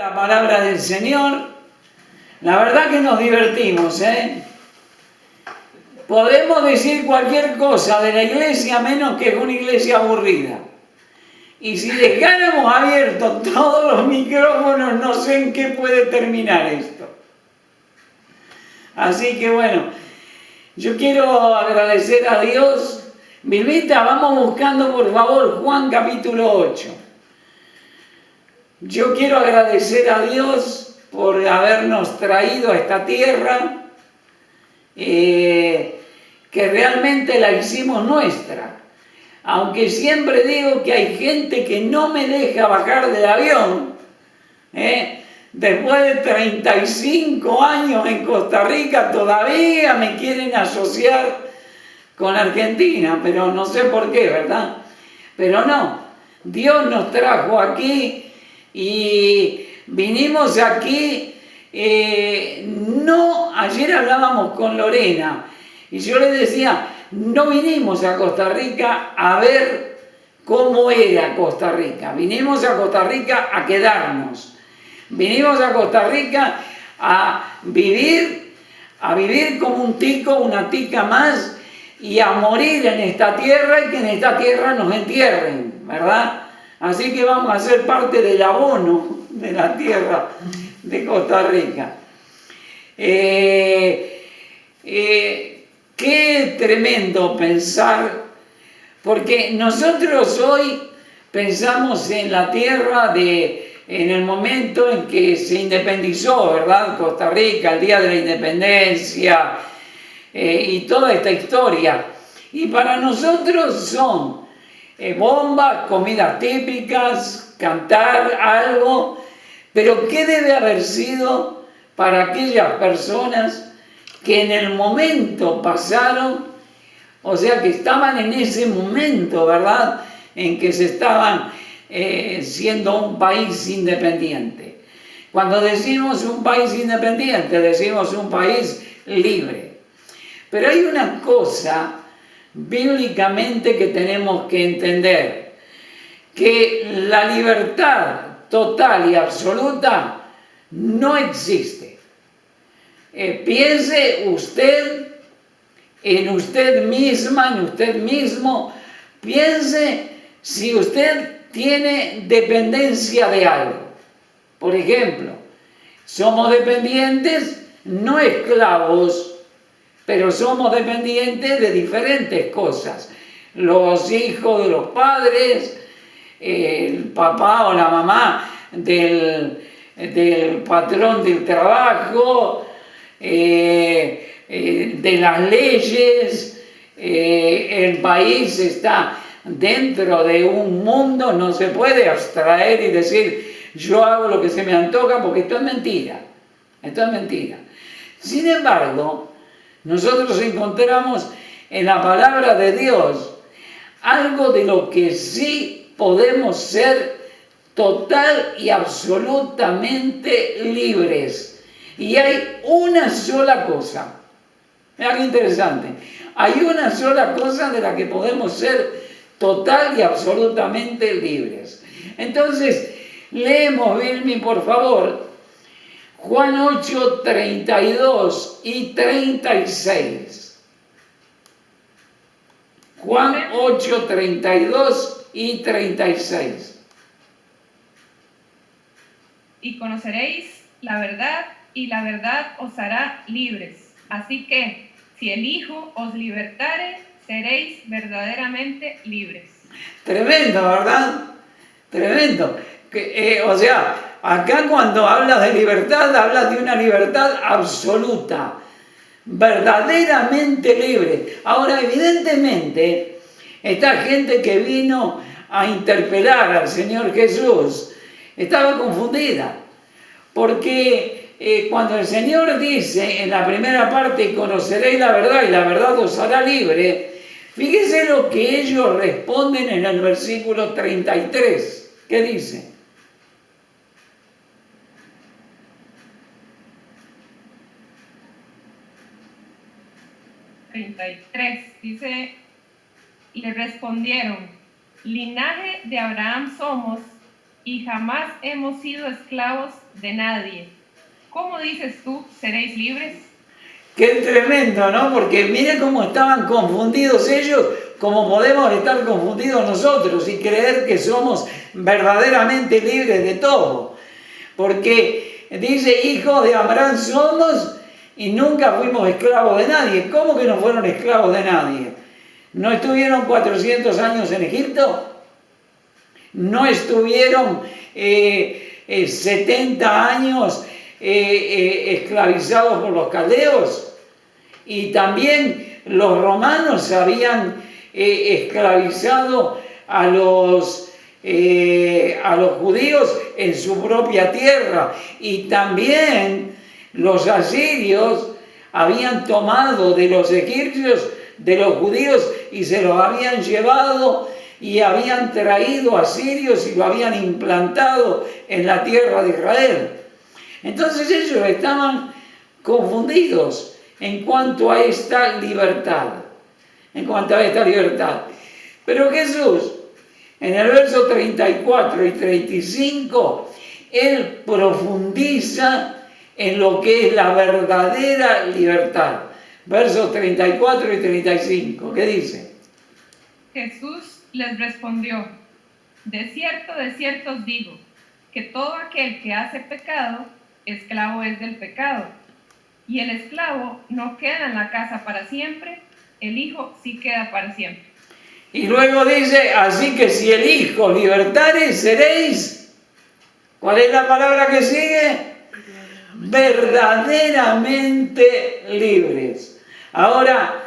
La palabra del Señor, la verdad que nos divertimos, ¿eh? Podemos decir cualquier cosa de la iglesia menos que es una iglesia aburrida. Y si dejáramos abiertos todos los micrófonos, no sé en qué puede terminar esto. Así que bueno, yo quiero agradecer a Dios. Vilvita, vamos buscando por favor Juan capítulo 8. Yo quiero agradecer a Dios por habernos traído a esta tierra, que realmente la hicimos nuestra. Aunque siempre digo que hay gente que no me deja bajar del avión, después de 35 años en Costa Rica todavía me quieren asociar con Argentina, pero no sé por qué, ¿verdad? Pero no, Dios nos trajo aquí. Y vinimos aquí, ayer hablábamos con Lorena y yo le decía, no vinimos a Costa Rica a ver cómo era Costa Rica, vinimos a Costa Rica a quedarnos, vinimos a Costa Rica a vivir como un tico, una tica más y a morir en esta tierra y que en esta tierra nos entierren, ¿verdad? Así que vamos a ser parte del abono de la tierra de Costa Rica. Qué tremendo pensar, porque nosotros hoy pensamos en la tierra en el momento en que se independizó, ¿verdad? Costa Rica, el día de la independencia y toda esta historia. Y para nosotros son bombas, comidas típicas, cantar algo, pero ¿qué debe haber sido para aquellas personas que en el momento pasaron, o sea, que estaban en ese momento, ¿verdad?, en que se estaban siendo un país independiente? Cuando decimos un país independiente, decimos un país libre. Pero hay una cosa bíblicamente que tenemos que entender, que la libertad total y absoluta no existe. Piense usted en usted misma, en usted mismo, piense si usted tiene dependencia de algo. Por ejemplo, somos dependientes, no esclavos, pero somos dependientes de diferentes cosas. Los hijos de los padres, el papá o la mamá del patrón del trabajo, de las leyes. El país está dentro de un mundo, no se puede abstraer y decir yo hago lo que se me antoja, porque esto es mentira. Esto es mentira. Sin embargo, nosotros encontramos en la palabra de Dios algo de lo que sí podemos ser total y absolutamente libres. Y hay una sola cosa. Mira qué interesante. Hay una sola cosa de la que podemos ser total y absolutamente libres. Entonces, leemos, Vilmi, por favor, Juan 8, 32 y 36. Juan 8, 32 y 36. Y conoceréis la verdad, y la verdad os hará libres. Así que, si el Hijo os libertare, seréis verdaderamente libres. Tremendo, ¿verdad? Tremendo. O sea, acá cuando hablas de libertad, hablas de una libertad absoluta, verdaderamente libre. Ahora, evidentemente, esta gente que vino a interpelar al Señor Jesús estaba confundida, porque cuando el Señor dice en la primera parte, conoceréis la verdad y la verdad os hará libre, fíjese lo que ellos responden en el versículo 33. ¿Qué dice? Dice, le respondieron, linaje de Abraham somos y jamás hemos sido esclavos de nadie. ¿Cómo dices tú, seréis libres? Qué tremendo, ¿no? Porque miren cómo estaban confundidos ellos, como podemos estar confundidos nosotros y creer que somos verdaderamente libres de todo. Porque dice, hijos de Abraham somos y nunca fuimos esclavos de nadie. ¿Cómo que no fueron esclavos de nadie? ¿No estuvieron 400 años en Egipto? ¿No estuvieron 70 años esclavizados por los caldeos? Y también los romanos habían esclavizado a los judíos en su propia tierra, y también los asirios habían tomado de los egipcios, de los judíos, y se los habían llevado y habían traído asirios y lo habían implantado en la tierra de Israel. Entonces ellos estaban confundidos en cuanto a esta libertad, Pero Jesús, en el verso 34 y 35, Él profundiza en lo que es la verdadera libertad. Versos 34 y 35, ¿qué dice? Jesús les respondió: de cierto os digo, que todo aquel que hace pecado, esclavo es del pecado. Y el esclavo no queda en la casa para siempre, el Hijo sí queda para siempre. Y luego dice, así que si el Hijo libertare, seréis, ¿cuál es la palabra que sigue? Verdaderamente libres. Ahora,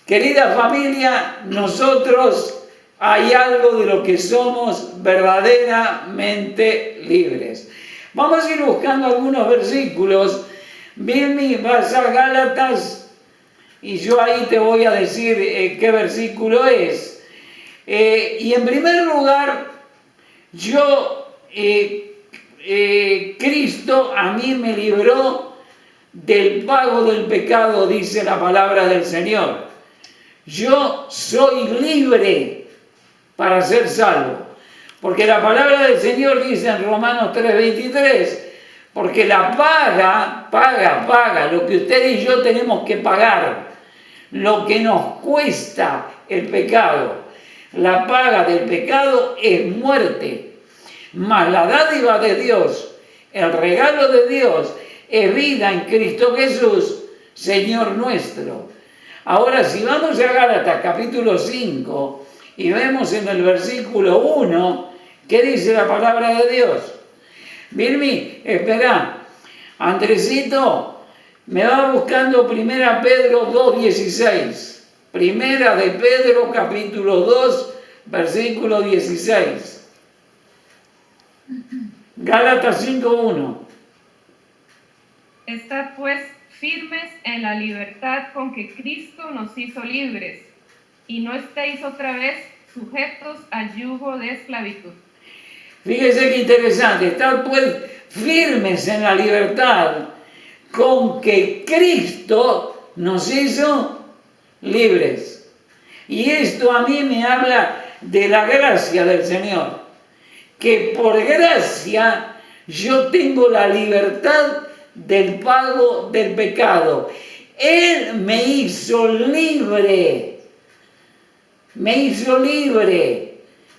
querida familia, nosotros hay algo de lo que somos verdaderamente libres. Vamos a ir buscando algunos versículos. Vilmi, vas a Gálatas y yo ahí te voy a decir qué versículo es. Y en primer lugar, Cristo a mí me libró del pago del pecado, dice la palabra del Señor. Yo soy libre para ser salvo. Porque la palabra del Señor dice en Romanos 3:23, porque la paga, lo que usted y yo tenemos que pagar, lo que nos cuesta el pecado. La paga del pecado es muerte, mas la dádiva de Dios, el regalo de Dios, es vida en Cristo Jesús, Señor nuestro. Ahora, si vamos a Gálatas capítulo 5 y vemos en el versículo 1, ¿qué dice la palabra de Dios? Vilmi, espera, Andresito, me va buscando 1 Pedro 2:16. Primera de Pedro, capítulo 2, versículo 16. Gálatas 5:1. Estad pues firmes en la libertad con que Cristo nos hizo libres, y no estéis otra vez sujetos al yugo de esclavitud. Fíjese qué interesante, están pues firmes en la libertad con que Cristo nos hizo libres. Y esto a mí me habla de la gracia del Señor, que por gracia yo tengo la libertad del pago del pecado. Él me hizo libre,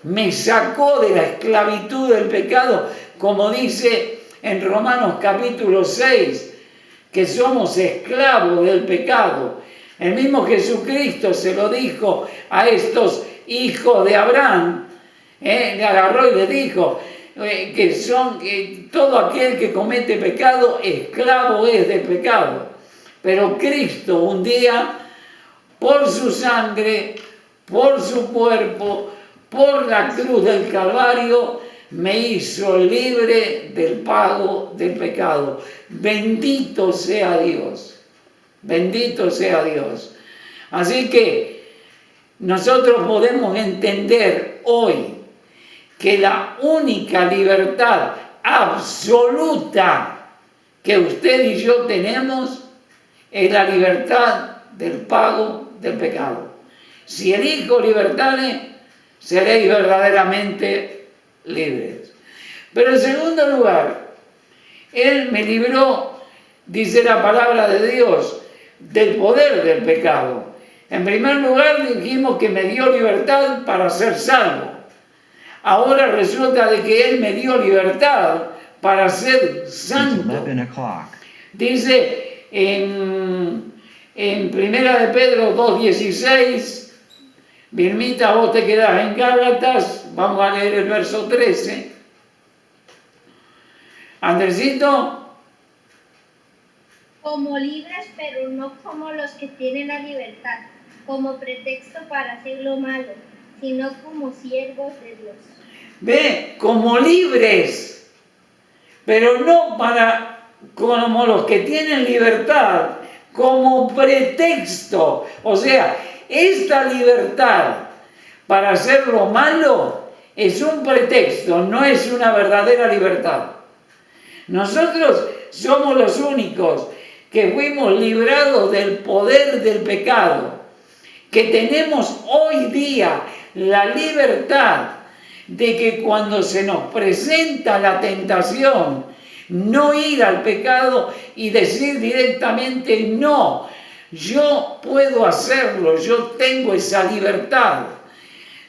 me sacó de la esclavitud del pecado, como dice en Romanos capítulo 6, que somos esclavos del pecado. El mismo Jesucristo se lo dijo a estos hijos de Abraham, le agarró y le dijo que todo aquel que comete pecado, esclavo es del pecado. Pero Cristo un día, por su sangre, por su cuerpo, por la cruz del Calvario, me hizo libre del pago del pecado. Bendito sea Dios. Bendito sea Dios. Así que nosotros podemos entender hoy que la única libertad absoluta que usted y yo tenemos es la libertad del pago del pecado. Si el Hijo libertare, seréis verdaderamente libres. Pero en segundo lugar, Él me libró, dice la palabra de Dios, del poder del pecado. En primer lugar dijimos que me dio libertad para ser salvo. Ahora resulta de que Él me dio libertad para ser santo. Dice en Primera de Pedro 2:16, Vilmita, vos te quedás en Gálatas, vamos a leer el verso 13. Andresito. Como libres, pero no como los que tienen la libertad, como pretexto para hacer lo malo, sino como siervos de Dios. Ve, como libres, pero no como los que tienen libertad, como pretexto. O sea, esta libertad para hacer lo malo es un pretexto, no es una verdadera libertad. Nosotros somos los únicos que fuimos librados del poder del pecado, que tenemos hoy día la libertad de que cuando se nos presenta la tentación, no ir al pecado y decir directamente no, yo puedo hacerlo, yo tengo esa libertad.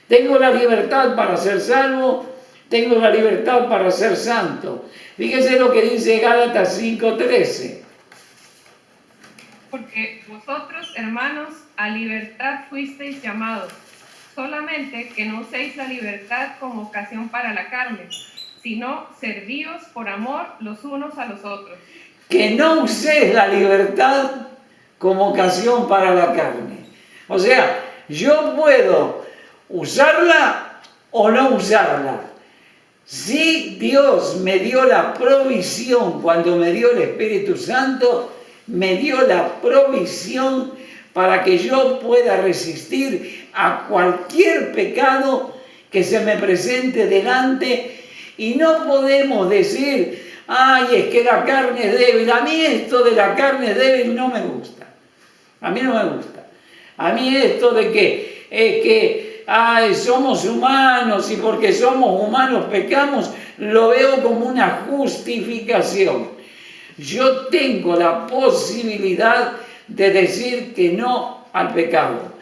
Tengo la libertad para ser salvo, tengo la libertad para ser santo. Fíjese lo que dice Gálatas 5:13. Porque vosotros, hermanos, a libertad fuisteis llamados, solamente que no uséis la libertad como ocasión para la carne, sino servíos por amor los unos a los otros. Que no uséis la libertad como ocasión para la carne. O sea, yo puedo usarla o no usarla. Si Dios me dio la provisión cuando me dio el Espíritu Santo, me dio la provisión para que yo pueda resistir a cualquier pecado que se me presente delante, y no podemos decir, ay, es que la carne es débil. A mí esto de la carne débil no me gusta. A mí no me gusta. A mí esto de que somos humanos y porque somos humanos pecamos, lo veo como una justificación. Yo tengo la posibilidad de decir que no al pecado.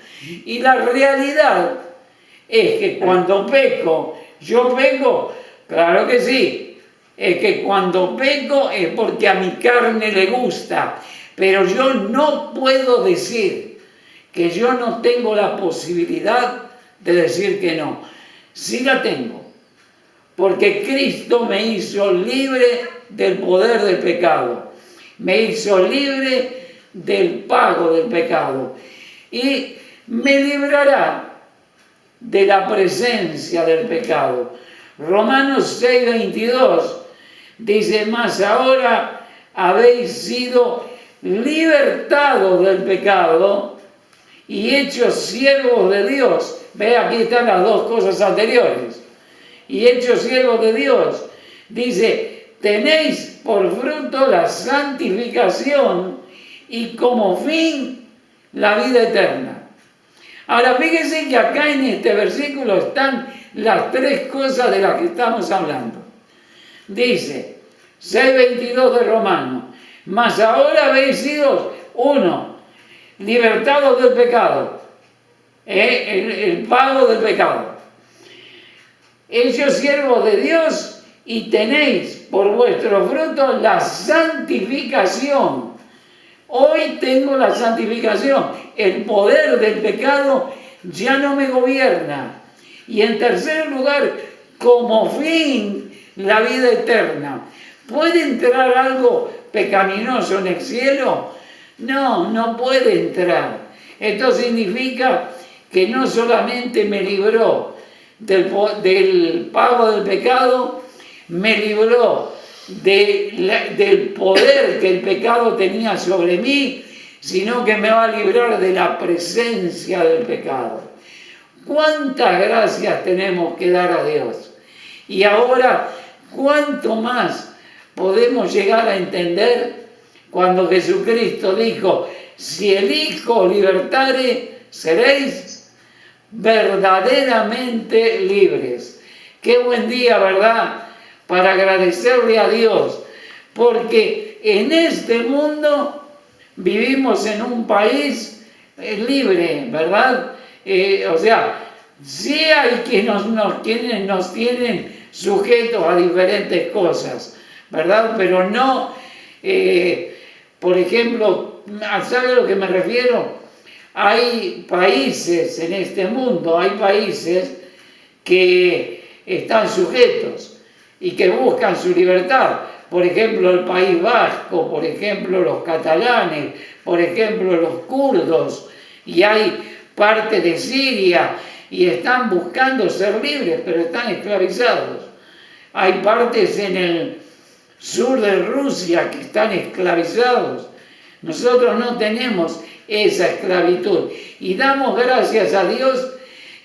Y la realidad es que cuando peco, yo peco, claro que sí. Es que cuando peco es porque a mi carne le gusta. Pero yo no puedo decir que yo no tengo la posibilidad de decir que no. Sí la tengo. Porque Cristo me hizo libre del poder del pecado. Me hizo libre del pago del pecado. Y me librará de la presencia del pecado. Romanos 6:22 dice, más ahora habéis sido libertados del pecado y hechos siervos de Dios. Ve, aquí están las dos cosas anteriores. Y hechos siervos de Dios. Dice, tenéis por fruto la santificación y como fin la vida eterna. Ahora fíjense que acá en este versículo están las tres cosas de las que estamos hablando. Dice, 6:22 de Romanos, mas ahora habéis sido, uno, libertados del pecado, el pago del pecado, hechos siervos de Dios y tenéis por vuestro fruto la santificación. Hoy tengo la santificación, el poder del pecado ya no me gobierna. Y en tercer lugar, como fin, la vida eterna. ¿Puede entrar algo pecaminoso en el cielo? No, no puede entrar. Esto significa que no solamente me libró del pago del pecado, me libró del poder que el pecado tenía sobre mí, sino que me va a librar de la presencia del pecado. ¿Cuántas gracias tenemos que dar a Dios? Y ahora, ¿cuánto más podemos llegar a entender cuando Jesucristo dijo, si el Hijo libertare, seréis verdaderamente libres? Qué buen día, ¿verdad? Para agradecerle a Dios porque en este mundo vivimos en un país libre, ¿verdad? O sea, sí hay quienes nos tienen sujetos a diferentes cosas, ¿verdad? Pero no, por ejemplo, ¿sabe a lo que me refiero? Hay países en este mundo, hay países que están sujetos y que buscan su libertad. Por ejemplo, el País Vasco, por ejemplo, los catalanes, por ejemplo, los kurdos, y hay parte de Siria y están buscando ser libres, pero están esclavizados. Hay partes en el sur de Rusia que están esclavizados. Nosotros no tenemos esa esclavitud y damos gracias a Dios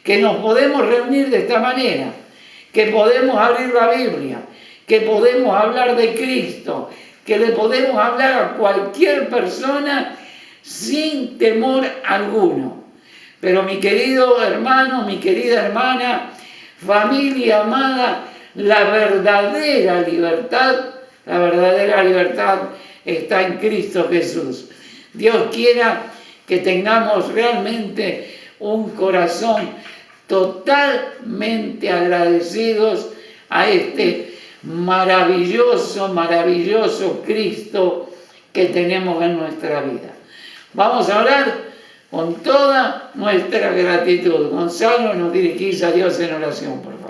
que nos podemos reunir de esta manera, que podemos abrir la Biblia, que podemos hablar de Cristo, que le podemos hablar a cualquier persona sin temor alguno. Pero mi querido hermano, mi querida hermana, familia amada, la verdadera libertad está en Cristo Jesús. Dios quiera que tengamos realmente un corazón totalmente agradecidos a este maravilloso Cristo que tenemos en nuestra vida. Vamos a orar con toda nuestra gratitud. Gonzalo, nos dirigís a Dios en oración, por favor.